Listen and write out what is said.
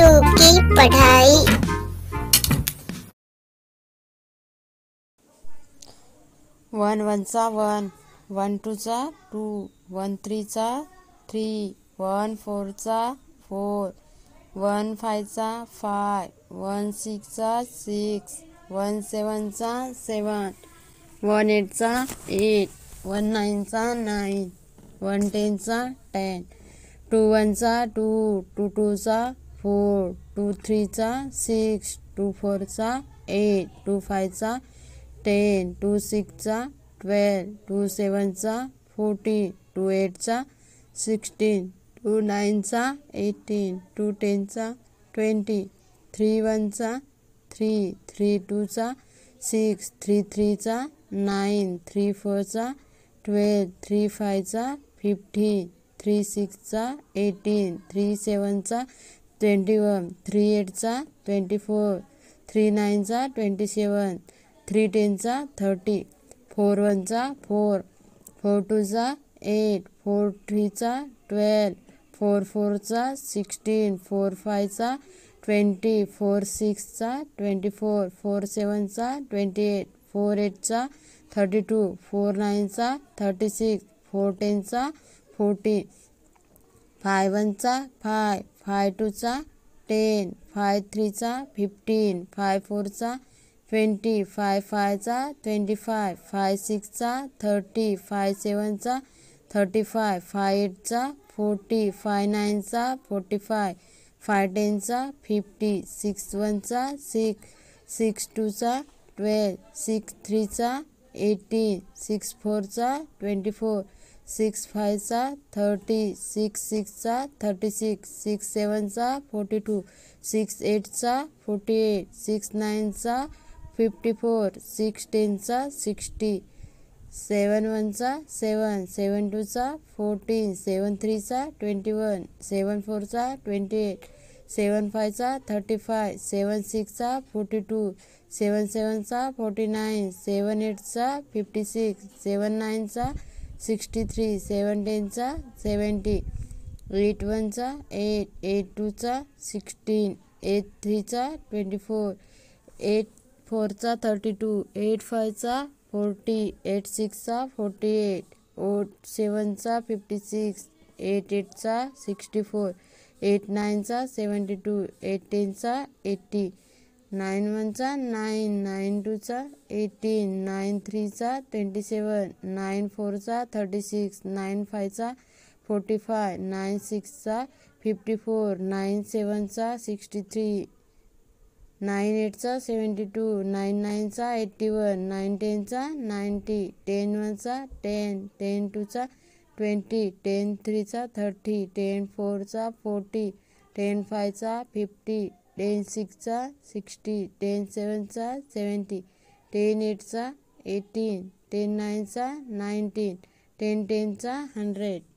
बच्चों की पढ़ाई। 1 1 चा 1, 1 2 चा 2, 1 3 चा 3, 1 4 चा 4, 1 5 चा 5, 1 6 चा 6, 1 7 चा 7, 1 8 चा 8, 1 9 चा 9, 1 10 चा 10, 2 1 चा 2, 2 2 चा 4, 2 3 चा 6, 2 4 चा 8, 2 5 चा 10, 2 6 चा 12, 2 7 चा 14, 2 8 चा 16, 2 9 चा 18, 2 10 चा 20, 3 1 चा 3, 3 2 चा 6, 3 3 चा 9, 3 4 चा 12, 3 5 चा 15, 3 6 चा 18, 3 7 चा 21, 3 8 चा 24, 3 9 चा 27, 3 10 चा 30, 4 1 चा 4, 4 2 चा 8, 4 3 चा 12, 4 4 चा 16, 4 5 चा 20, 4 6 चा 24, 4 7 चा 28, 4 8 चा 32, 4 9 चा 36, 4 10 चा 40, 5 1 चा 5, 5 2 चा 10, 5 3 चा 15, 5 4 चा 20, 5 5 चा 25, 5 6 चा 30, 5 7 चा 35, 5 8 चा 40, 5 9 चा 45, 5 10 चा 50, 6 1 चा 6, 6 2 चा 12, 6 3 चा 18, 6 4 चा 24, 6 5 चा 30, 6 6 चा 36, 6 7 चा 42, 6 8 चा 48, 6 9 चा 54, 6 10 चा 60, 7 1 चा 7, 7 2 चा 14, 7 3 चा 21, 7 4 चा 28, 7 5 चा 35, 7 6 चा 42, 7 7 चा 49, 7 8 चा 56, 7 9 चा 63, 7 10 चा 70, 8 1 चा 8, 8 2 चा 16, 8 3 चा 24, 8 4 चा 32, 8 5 चा 40, 8 6 चा 48, 8 7 चा 56, 8 8 चा 64, 8 9 चा 72, 8 10 चा 80, 9 1 चा 9, 9 2 चा 18, 9 3 चा 27, 9 4 चा 36, 9 5 चा 45, 9 6 चा 54, 9 7 चा 63, 9 8 चा 72, 9 9 चा 81, 9 10 चा 90, 10 1 चा 10, 10 2 चा 20, 10 3 चा 30, 10 4 चा 40, 10 5 चा 50, 10 6 चा 60, 10 7 चा 70, 10 8 चा 18, 10 9 चा 19, 10 10 चा 100.